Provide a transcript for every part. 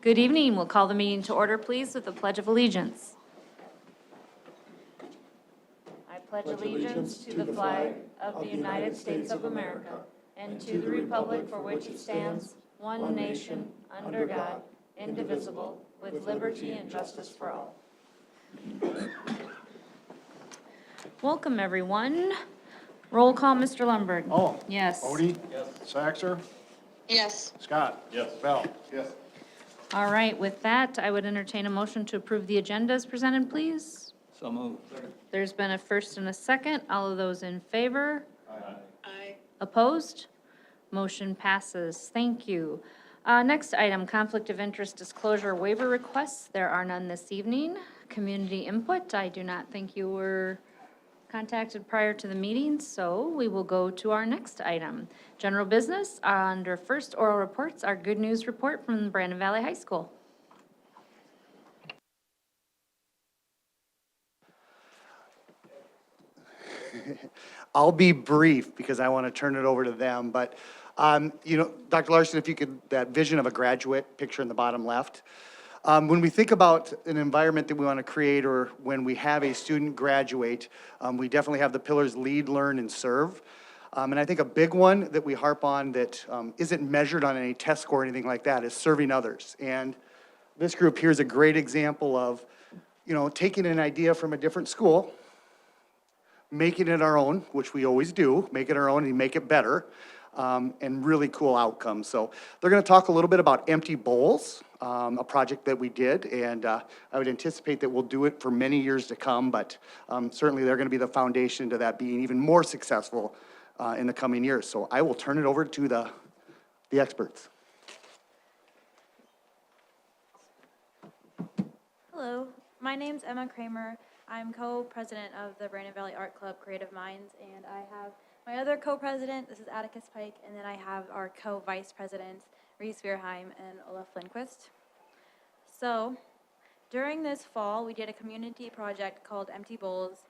Good evening. We'll call the meeting to order, please, with the Pledge of Allegiance. I pledge allegiance to the flag of the United States of America and to the republic for which it stands, one nation, under God, indivisible, with liberty and justice for all. Welcome, everyone. Roll call, Mr. Lundberg. Oh. Yes. Odie? Yes. Saxer? Yes. Scott? Yes. Bell? Yes. All right, with that, I would entertain a motion to approve the agenda as presented, please. So moved. There's been a first and a second. All of those in favor? Aye. Opposed? Motion passes. Thank you. Next item, conflict of interest disclosure waiver requests. There are none this evening. Community input, I do not think you were contacted prior to the meeting, so we will go to our next item. General business, under first oral reports, our good news report from Brandon Valley High School. I'll be brief because I want to turn it over to them, but, Dr. Larson, if you could, that vision of a graduate picture in the bottom left. When we think about an environment that we want to create or when we have a student graduate, we definitely have the pillars lead, learn, and serve. And I think a big one that we harp on that isn't measured on any test score or anything like that is serving others. And this group here is a great example of, taking an idea from a different school, making it our own, which we always do, make it our own and make it better, and really cool outcomes. So they're going to talk a little bit about empty bowls, a project that we did, and I would anticipate that we'll do it for many years to come, but certainly they're going to be the foundation to that being even more successful in the coming years. So I will turn it over to the experts. Hello, my name's Emma Kramer. I'm co-president of the Brandon Valley Art Club Creative Minds, and I have my other co-president, this is Atticus Pike, and then I have our co-vice presidents, Reese Vierheim and Olaf Lindquist. So, during this fall, we did a community project called Empty Bowls.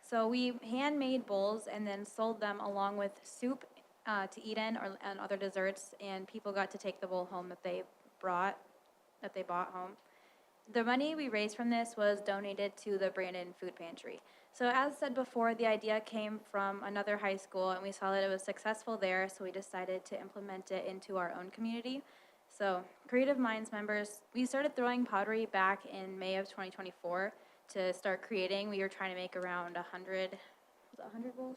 So we handmade bowls and then sold them along with soup to eat in and other desserts, and people got to take the bowl home that they bought home. The money we raised from this was donated to the Brandon Food Pantry. So as said before, the idea came from another high school, and we saw that it was successful there, so we decided to implement it into our own community. So Creative Minds members, we started throwing pottery back in May of 2024 to start creating. We were trying to make around 100 bowls?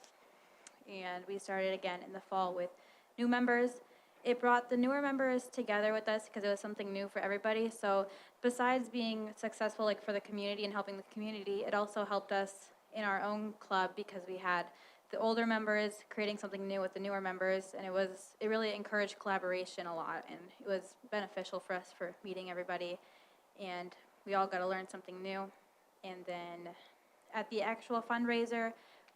And we started again in the fall with new members. It brought the newer members together with us because it was something new for everybody. So besides being successful for the community and helping the community, it also helped us in our own club because we had the older members creating something new with the newer members, and it really encouraged collaboration a lot, and it was beneficial for us for meeting everybody, and we all got to learn something new. And then at the actual fundraiser,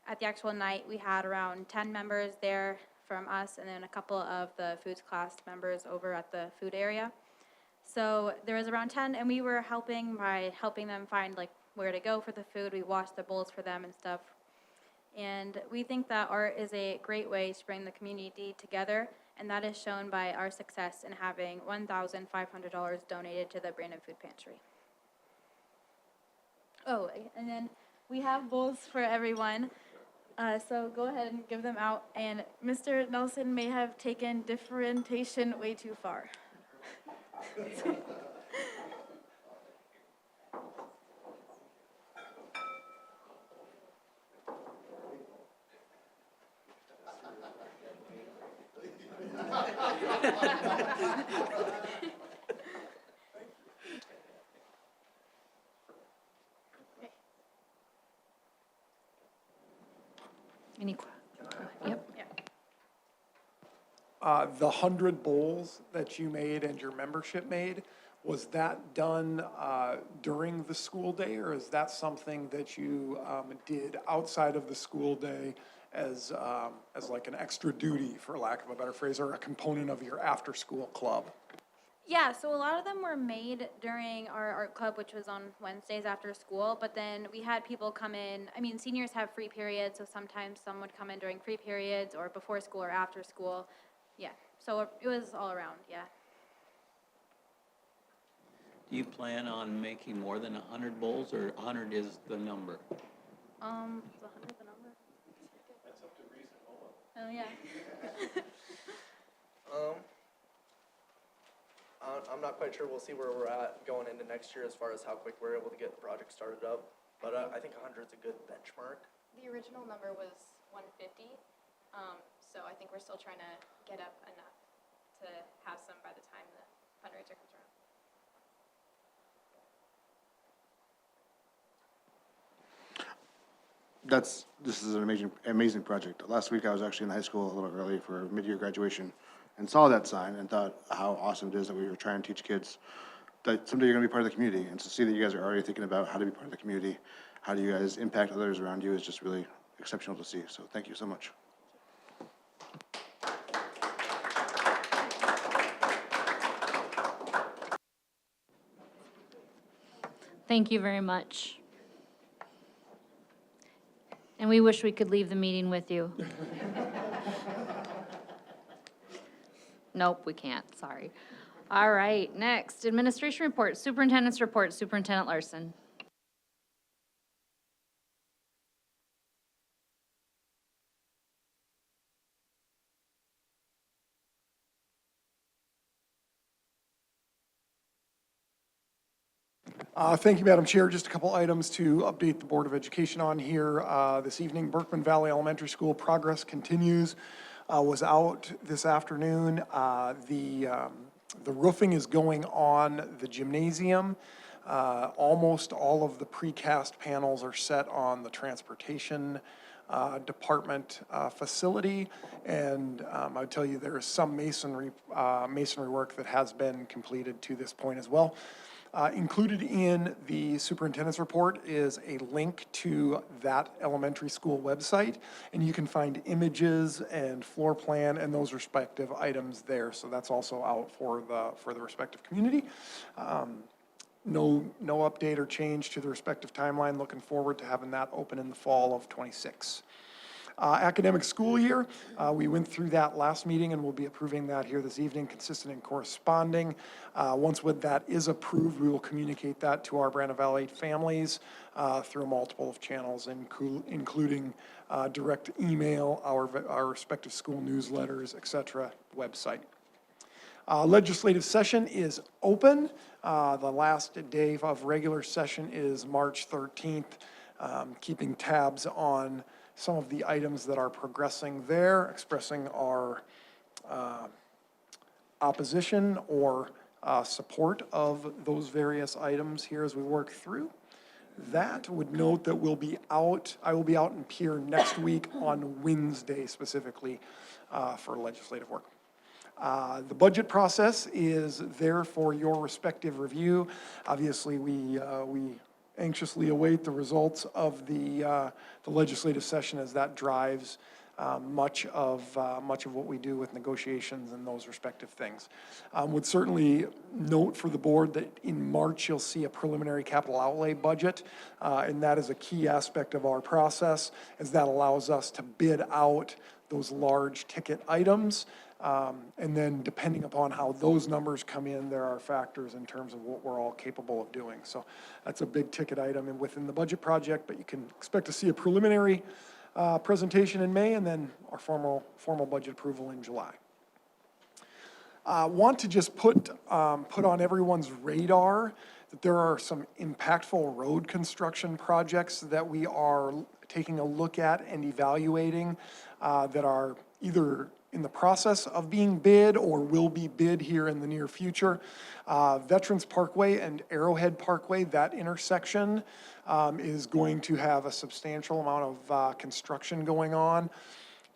at the actual night, we had around 10 members there from us, and then a couple of the foods class members over at the food area. So there was around 10, and we were helping them find where to go for the food. We washed the bowls for them and stuff. And we think that art is a great way to bring the community together, and that is shown by our success in having $1,500 donated to the Brandon Food Pantry. Oh, and then we have bowls for everyone. So go ahead and give them out. And Mr. Nelson may have taken differentiation way too far. Any questions? Yep. The 100 bowls that you made and your membership made, was that done during the school day, or is that something that you did outside of the school day as like an extra duty, for lack of a better phrase, or a component of your after-school club? Yeah, so a lot of them were made during our art club, which was on Wednesdays after school, but then we had people come in. I mean, seniors have free periods, so sometimes some would come in during free periods or before school or after school. Yeah, so it was all around, yeah. Do you plan on making more than 100 bowls, or 100 is the number? Is 100 the number? That's up to Reese and Noah. Oh, yeah. I'm not quite sure. We'll see where we're at going into next year as far as how quick we're able to get the project started up. But I think 100 is a good benchmark. The original number was 150, so I think we're still trying to get up enough to have some by the time the fundraiser comes around. This is an amazing project. Last week I was actually in high school a little early for mid-year graduation and saw that sign and thought how awesome it is that we were trying to teach kids that someday you're gonna be part of the community. And to see that you guys are already thinking about how to be part of the community, how do you guys impact others around you is just really exceptional to see. So thank you so much. Thank you very much. And we wish we could leave the meeting with you. Nope, we can't, sorry. All right, next, administration report, superintendent's report, Superintendent Larson. Thank you, Madam Chair. Just a couple items to update the Board of Education on here. This evening, Berkman Valley Elementary School progress continues. Was out this afternoon. The roofing is going on the gymnasium. Almost all of the precast panels are set on the transportation department facility. And I would tell you there is some masonry work that has been completed to this point as well. Included in the superintendent's report is a link to that elementary school website, and you can find images and floor plan and those respective items there. So that's also out for the respective community. No update or change to the respective timeline. Looking forward to having that open in the fall of '26. Academic school year, we went through that last meeting and we'll be approving that here this evening, consistent and corresponding. Once that is approved, we will communicate that to our Brandon Valley families through multiple of channels, including direct email, our respective school newsletters, et cetera, website. Legislative session is open. The last day of regular session is March 13th. Keeping tabs on some of the items that are progressing there, expressing our opposition or support of those various items here as we work through. That would note that I will be out in Pierre next week on Wednesday specifically for legislative work. The budget process is there for your respective review. Obviously, we anxiously await the results of the legislative session as that drives much of what we do with negotiations and those respective things. Would certainly note for the board that in March you'll see a preliminary capital outlay budget, and that is a key aspect of our process, as that allows us to bid out those large ticket items. And then depending upon how those numbers come in, there are factors in terms of what we're all capable of doing. So that's a big ticket item and within the budget project, but you can expect to see a preliminary presentation in May and then our formal budget approval in July. Want to just put on everyone's radar that there are some impactful road construction projects that we are taking a look at and evaluating that are either in the process of being bid or will be bid here in the near future. Veterans Parkway and Arrowhead Parkway, that intersection is going to have a substantial amount of construction going on.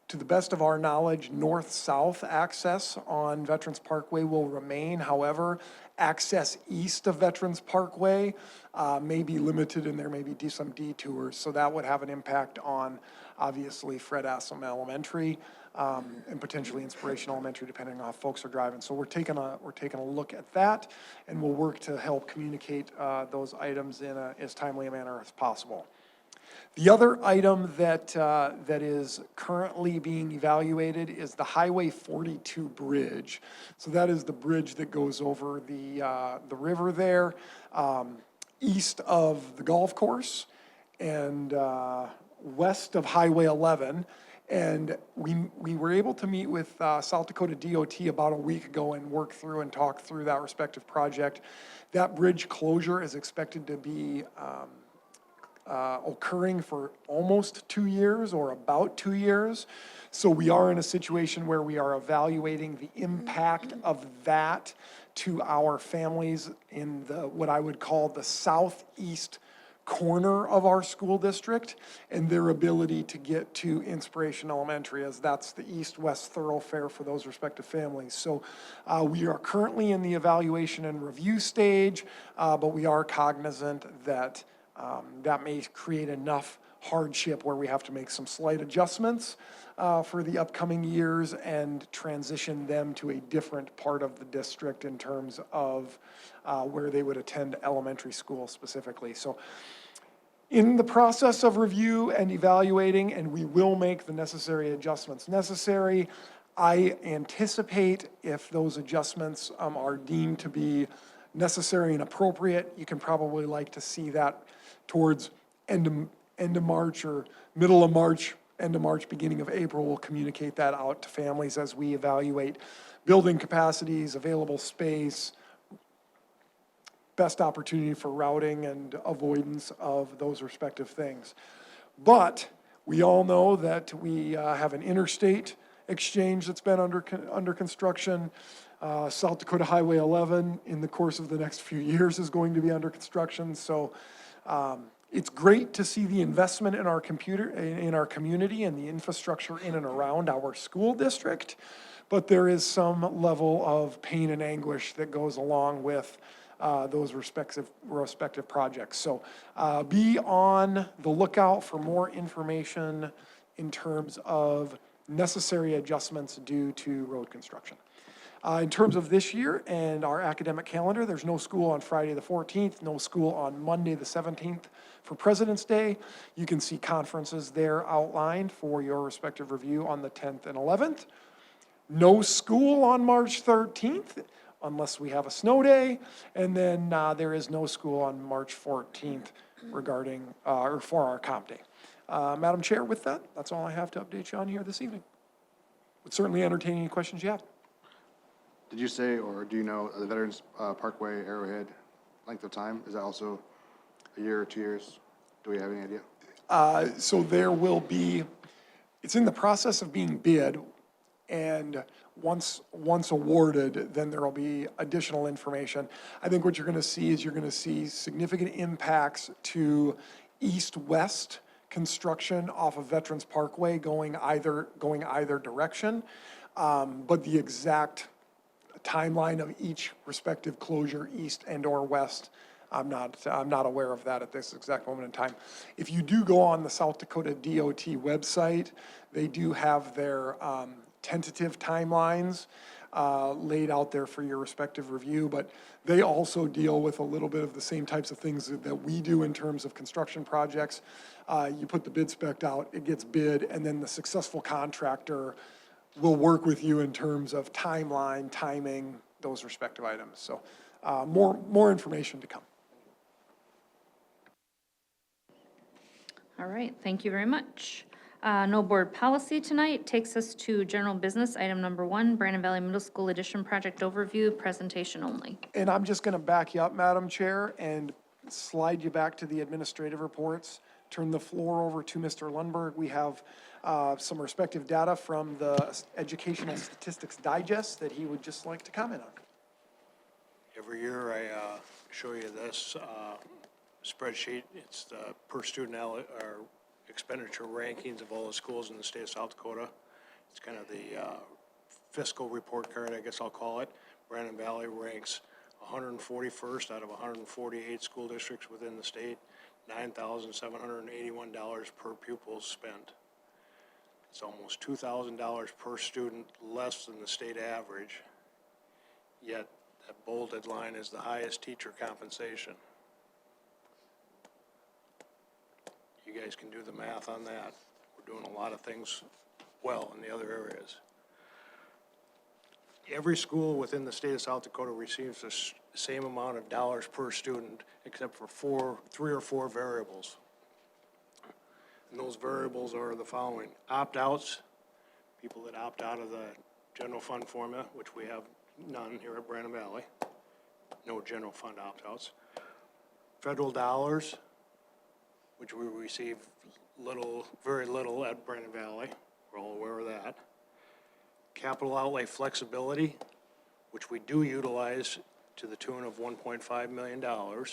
To the best of our knowledge, north-south access on Veterans Parkway will remain. However, access east of Veterans Parkway may be limited and there may be some detours. So that would have an impact on, obviously, Fred Assam Elementary and potentially Inspiration Elementary, depending on how folks are driving. So we're taking a look at that, and we'll work to help communicate those items in as timely a manner as possible. The other item that is currently being evaluated is the Highway 42 bridge. So that is the bridge that goes over the river there, east of the golf course and west of Highway 11. And we were able to meet with South Dakota DOT about a week ago and work through and talk through that respective project. That bridge closure is expected to be occurring for almost 2 years or about 2 years. So we are in a situation where we are evaluating the impact of that to our families in the, what I would call the southeast corner of our school district and their ability to get to Inspiration Elementary, as that's the east-west thoroughfare for those respective families. So we are currently in the evaluation and review stage, but we are cognizant that that may create enough hardship where we have to make some slight adjustments for the upcoming years and transition them to a different part of the district in terms of where they would attend elementary school specifically. So in the process of review and evaluating, and we will make the necessary adjustments necessary. I anticipate if those adjustments are deemed to be necessary and appropriate, you can probably like to see that towards end of March or middle of March, end of March, beginning of April. We'll communicate that out to families as we evaluate building capacities, available space, best opportunity for routing and avoidance of those respective things. But we all know that we have an interstate exchange that's been under construction. South Dakota Highway 11 in the course of the next few years is going to be under construction. So it's great to see the investment in our community and the infrastructure in and around our school district. But there is some level of pain and anguish that goes along with those respective projects. So be on the lookout for more information in terms of necessary adjustments due to road construction. In terms of this year and our academic calendar, there's no school on Friday the 14th, no school on Monday the 17th for President's Day. You can see conferences there outlined for your respective review on the 10th and 11th. No school on March 13th unless we have a snow day, and then there is no school on March 14th regarding, or for our comp day. Madam Chair, with that, that's all I have to update you on here this evening. Would certainly entertain any questions you have. Did you say, or do you know, the Veterans Parkway Arrowhead length of time? Is that also a year or 2 years? Do we have any idea? So there will be, it's in the process of being bid, and once awarded, then there will be additional information. I think what you're going to see is you're going to see significant impacts to east-west construction off of Veterans Parkway going either direction, but the exact timeline of each respective closure, east and or west, I'm not aware of that at this exact moment in time. If you do go on the South Dakota DOT website, they do have their tentative timelines laid out there for your respective review, but they also deal with a little bit of the same types of things that we do in terms of construction projects. You put the bid spec out, it gets bid, and then the successful contractor will work with you in terms of timeline, timing, those respective items. So more information to come. All right, thank you very much. No board policy tonight. Takes us to general business. Item number 1, Brandon Valley Middle School Addition Project Overview, presentation only. And I'm just going to back you up, Madam Chair, and slide you back to the administrative reports. Turn the floor over to Mr. Lundberg. We have some respective data from the Educational Statistics Digest that he would just like to comment on. Every year I show you this spreadsheet. It's the per student or expenditure rankings of all the schools in the state of South Dakota. It's kind of the fiscal report card, I guess I'll call it. Brandon Valley ranks 141st out of 148 school districts within the state. $9,781 per pupil spent. It's almost $2,000 per student less than the state average. Yet that bolded line is the highest teacher compensation. You guys can do the math on that. We're doing a lot of things well in the other areas. Every school within the state of South Dakota receives the same amount of dollars per student, except for three or four variables. And those variables are the following: opt-outs, people that opt out of the general fund formula, which we have none here at Brandon Valley. No general fund opt-outs. Federal dollars, which we receive very little at Brandon Valley. We're all aware of that. Capital outlay flexibility, which we do utilize to the tune of $1.5 million. And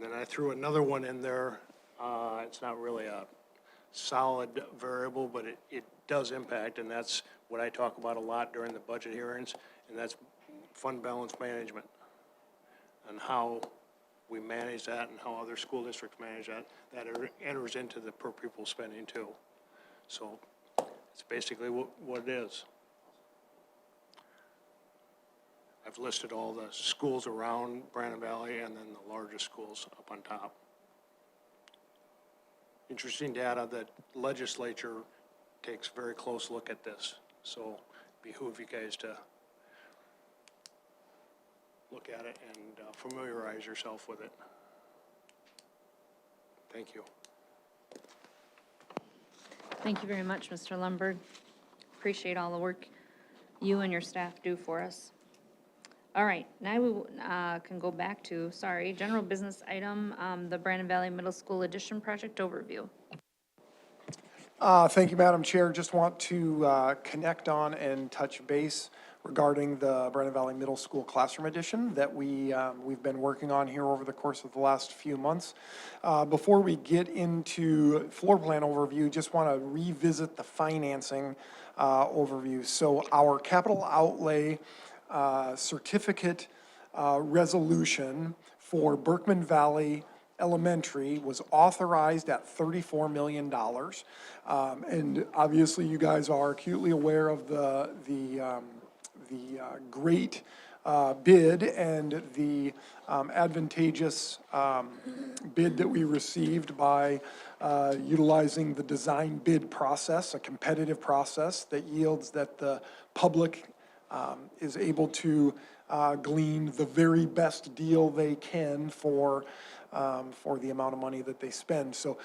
then I threw another one in there. It's not really a solid variable, but it does impact, and that's what I talk about a lot during the budget hearings, and that's fund balance management and how we manage that and how other school districts manage that. That enters into the per pupil spending too. So it's basically what it is. I've listed all the schools around Brandon Valley and then the largest schools up on top. Interesting data that legislature takes a very close look at this. So behoove you guys to look at it and familiarize yourself with it. Thank you. Thank you very much, Mr. Lundberg. Appreciate all the work you and your staff do for us. All right, now we can go back to, general business item, the Brandon Valley Middle School Addition Project overview. Thank you, Madam Chair. Just want to connect on and touch base regarding the Brandon Valley Middle School Classroom Edition that we've been working on here over the course of the last few months. Before we get into floor plan overview, just want to revisit the financing overview. So our capital outlay certificate resolution for Berkman Valley Elementary was authorized at $34 million. And obviously you guys are acutely aware of the great bid and the advantageous bid that we received by utilizing the design bid process, a competitive process that yields that the public is able to glean the very best deal they can for the amount of money that they spend. So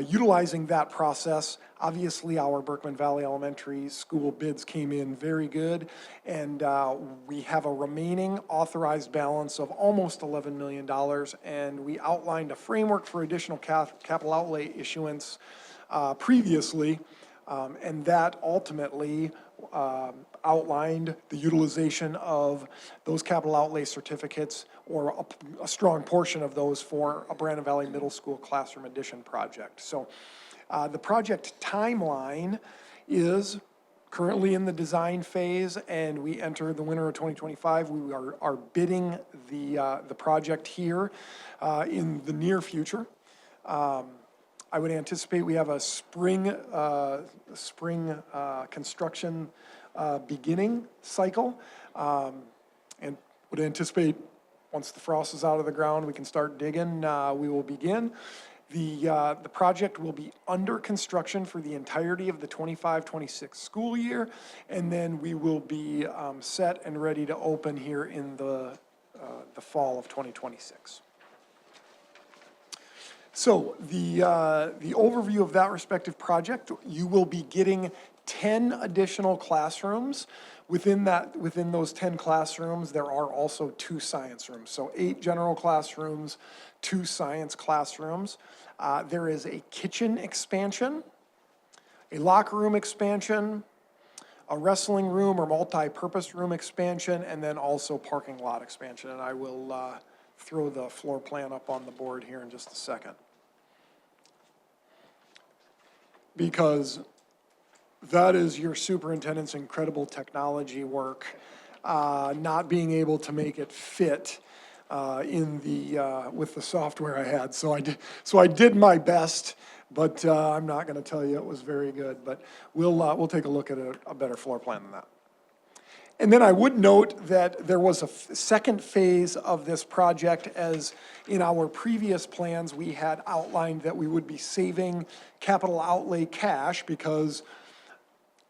utilizing that process, obviously our Berkman Valley Elementary School bids came in very good, and we have a remaining authorized balance of almost $11 million, and we outlined a framework for additional capital outlay issuance previously, and that ultimately outlined the utilization of those capital outlay certificates, or a strong portion of those, for a Brandon Valley Middle School Classroom Addition project. So the project timeline is currently in the design phase, and we enter the winter of 2025. We are bidding the project here in the near future. I would anticipate we have a spring construction beginning cycle, and would anticipate once the frost is out of the ground, we can start digging. We will begin. The project will be under construction for the entirety of the 25-26 school year, and then we will be set and ready to open here in the fall of 2026. So the overview of that respective project, you will be getting 10 additional classrooms. Within those 10 classrooms, there are also 2 science rooms. So 8 general classrooms, 2 science classrooms. There is a kitchen expansion, a locker room expansion, a wrestling room or multi-purpose room expansion, and then also parking lot expansion. And I will throw the floor plan up on the board here in just a second. Because that is your superintendent's incredible technology work, not being able to make it fit with the software I had. So I did my best, but I'm not going to tell you it was very good. But we'll take a look at a better floor plan than that. And then I would note that there was a second phase of this project, as in our previous plans, we had outlined that we would be saving capital outlay cash because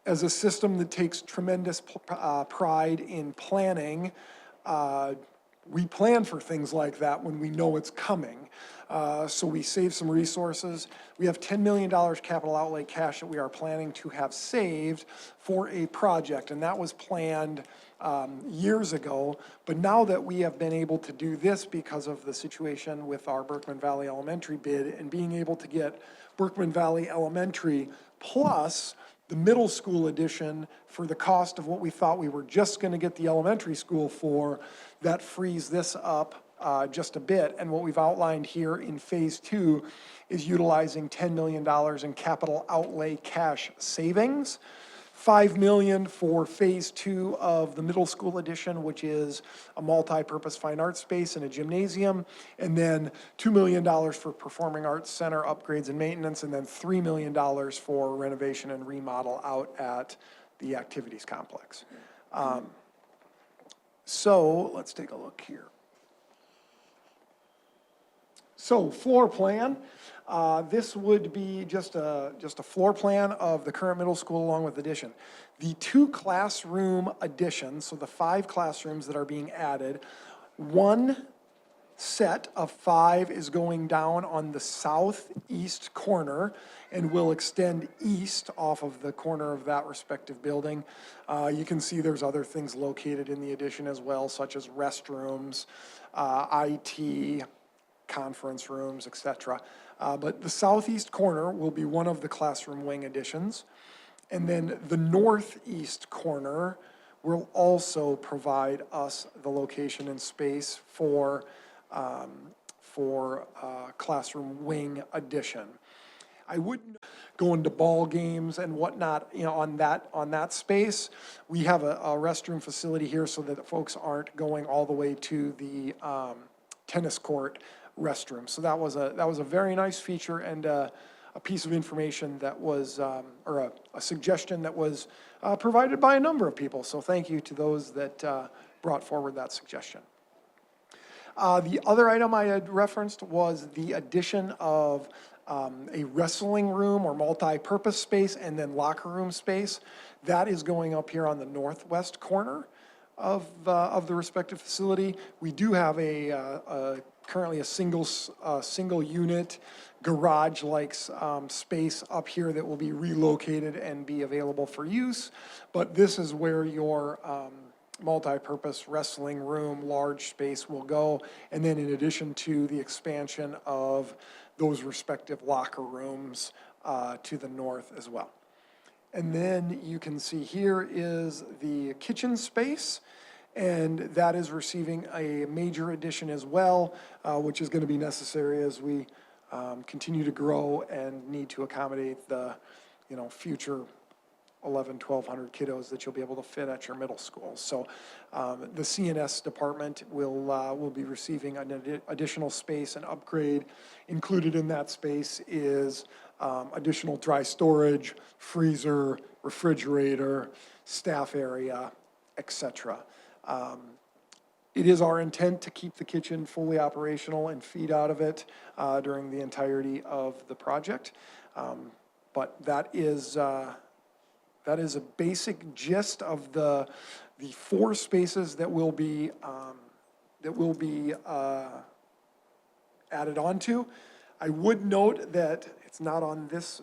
as a system that takes tremendous pride in planning, we plan for things like that when we know it's coming. So we save some resources. We have $10 million capital outlay cash that we are planning to have saved for a project, and that was planned years ago. But now that we have been able to do this because of the situation with our Berkman Valley Elementary bid and being able to get Berkman Valley Elementary plus the middle school addition for the cost of what we thought we were just gonna get the elementary school for, that frees this up just a bit. And what we've outlined here in phase 2 is utilizing $10 million in capital outlay cash savings. $5 million for phase 2 of the middle school addition, which is a multi-purpose fine arts space and a gymnasium, and then $2 million for performing arts center upgrades and maintenance, and then $3 million for renovation and remodel out at the activities complex. So let's take a look here. So floor plan, this would be just a floor plan of the current middle school along with addition. The 2 classroom additions, so the 5 classrooms that are being added, one set of 5 is going down on the southeast corner and will extend east off of the corner of that respective building. You can see there's other things located in the addition as well, such as restrooms, IT, conference rooms, etc. But the southeast corner will be one of the classroom wing additions. And then the northeast corner will also provide us the location and space for classroom wing addition. I wouldn't go into ball games and whatnot, you know, on that space. We have a restroom facility here so that folks aren't going all the way to the tennis court restroom. So that was a very nice feature and a piece of information that was, or a suggestion that was provided by a number of people. So thank you to those that brought forward that suggestion. The other item I had referenced was the addition of a wrestling room or multi-purpose space and then locker room space. That is going up here on the northwest corner of the respective facility. We do have currently a single unit garage-like space up here that will be relocated and be available for use. But this is where your multi-purpose wrestling room, large space will go. And then in addition to the expansion of those respective locker rooms to the north as well. And then you can see here is the kitchen space, and that is receiving a major addition as well, which is going to be necessary as we continue to grow and need to accommodate the, future 1,200 kiddos that you'll be able to fit at your middle school. So the CNS department will be receiving an additional space and upgrade. Included in that space is additional dry storage, freezer, refrigerator, staff area, etc. It is our intent to keep the kitchen fully operational and feed out of it during the entirety of the project. But that is a basic gist of the 4 spaces that will be added onto. I would note that it's not on this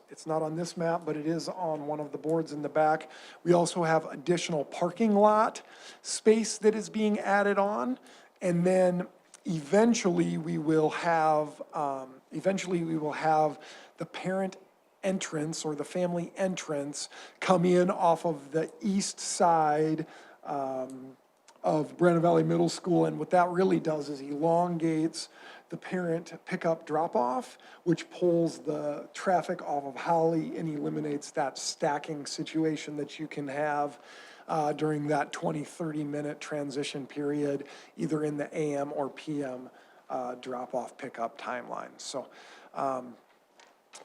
map, but it is on one of the boards in the back. We also have additional parking lot space that is being added on, and then eventually we will have the parent entrance or the family entrance come in off of the east side of Brandon Valley Middle School, and what that really does is elongates the parent pickup drop-off, which pulls the traffic off of Holly and eliminates that stacking situation that you can have during that 20-30 minute transition period, either in the AM or PM drop-off pickup timeline. So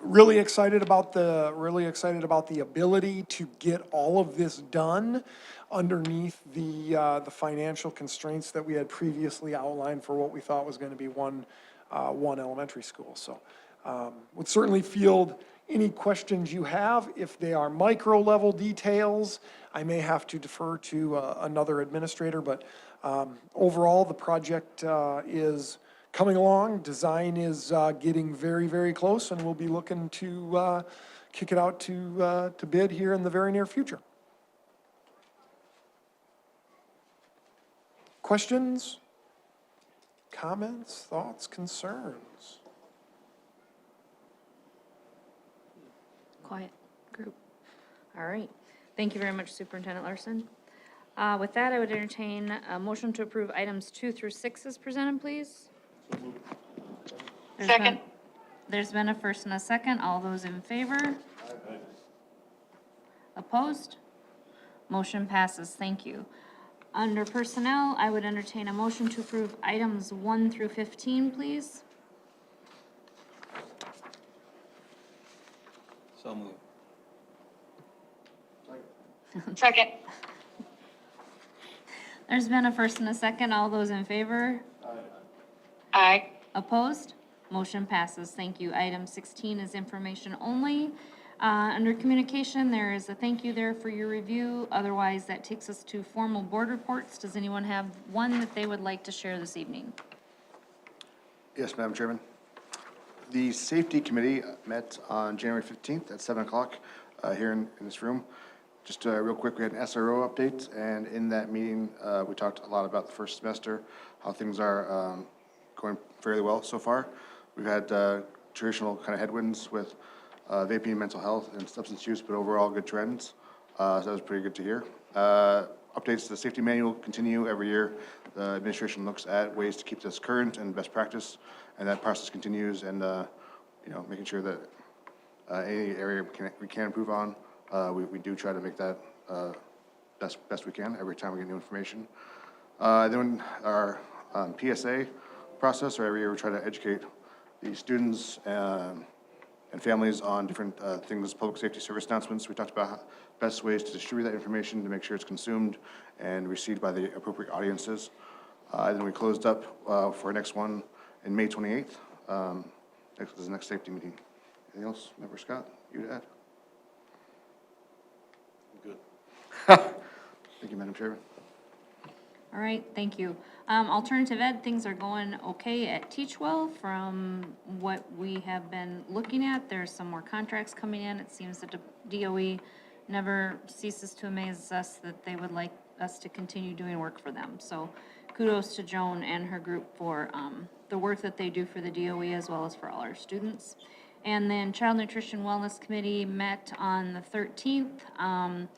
Really excited about the ability to get all of this done underneath the financial constraints that we had previously outlined for what we thought was going to be one elementary school. So, would certainly field any questions you have. If they are micro level details, I may have to defer to another administrator, but overall, the project is coming along. Design is getting very, very close, and we'll be looking to kick it out to bid here in the very near future. Questions? Comments? Thoughts? Concerns? Quiet group. All right. Thank you very much, Superintendent Larson. With that, I would entertain a motion to approve items 2 through 6 as presented, please. Second. There's been a first and a second. All those in favor? Opposed? Motion passes. Thank you. Under personnel, I would entertain a motion to approve items 1 through 15, please. So moved. Second. There's been a first and a second. All those in favor? Aye. Opposed? Motion passes. Thank you. Item 16 is information only. Under communication, there is a thank you there for your review. Otherwise, that takes us to formal board reports. Does anyone have one that they would like to share this evening? Yes, Madam Chairman. The Safety Committee met on January 15th at 7 o'clock here in this room. Just real quick, we had an SRO update, and in that meeting, we talked a lot about the first semester, how things are going fairly well so far. We've had traditional kind of headwinds with vaping, mental health, and substance use, but overall good trends. So that was pretty good to hear. Updates to the safety manual continue every year. The administration looks at ways to keep this current and best practice, and that process continues. And you know, making sure that any area we can improve on, we do try to make that best we can every time we get new information. Then our PSA process, or every year we try to educate the students and families on different things, public safety service announcements. We talked about best ways to distribute that information to make sure it's consumed and received by the appropriate audiences. Then we closed up for our next one in May 28th. Next is the next safety meeting. Anything else, Member Scott, you to add? Good. Thank you, Madam Chairman. All right, thank you. Alternative ed, things are going okay at Teachwell from what we have been looking at. There's some more contracts coming in. It seems that the DOE never ceases to amaze us that they would like us to continue doing work for them. So kudos to Joan and her group for the work that they do for the DOE as well as for all our students. And then Child Nutrition Wellness Committee met on the 13th.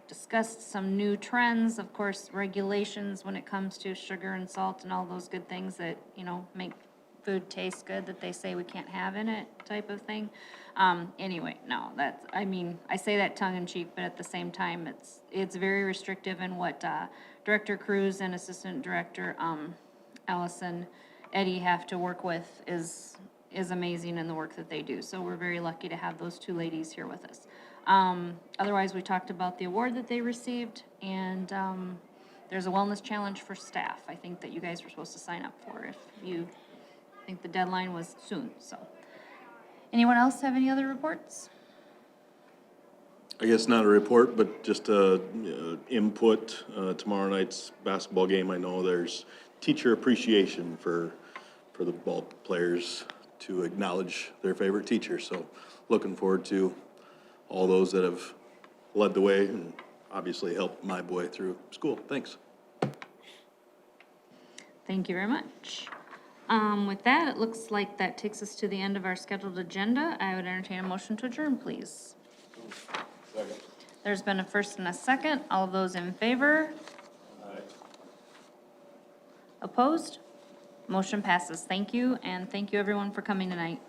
Discussed some new trends, of course, regulations when it comes to sugar and salt and all those good things that, you know, make food taste good that they say we can't have in it type of thing. Anyway, no, that's, I mean, I say that tongue in cheek, but at the same time, it's very restrictive in what Director Cruz and Assistant Director Allison Eddy have to work with is amazing in the work that they do. So we're very lucky to have those two ladies here with us. Otherwise, we talked about the award that they received, and there's a wellness challenge for staff, I think, that you guys were supposed to sign up for if you think the deadline was soon, so. Anyone else have any other reports? I guess not a report, but just input. Tomorrow night's basketball game, I know there's teacher appreciation for the ball players to acknowledge their favorite teacher, so looking forward to all those that have led the way and obviously helped my boy through school. Thanks. Thank you very much. With that, it looks like that takes us to the end of our scheduled agenda. I would entertain a motion to adjourn, please. Second. There's been a first and a second. All those in favor? Aye. Opposed? Motion passes. Thank you, and thank you everyone for coming tonight.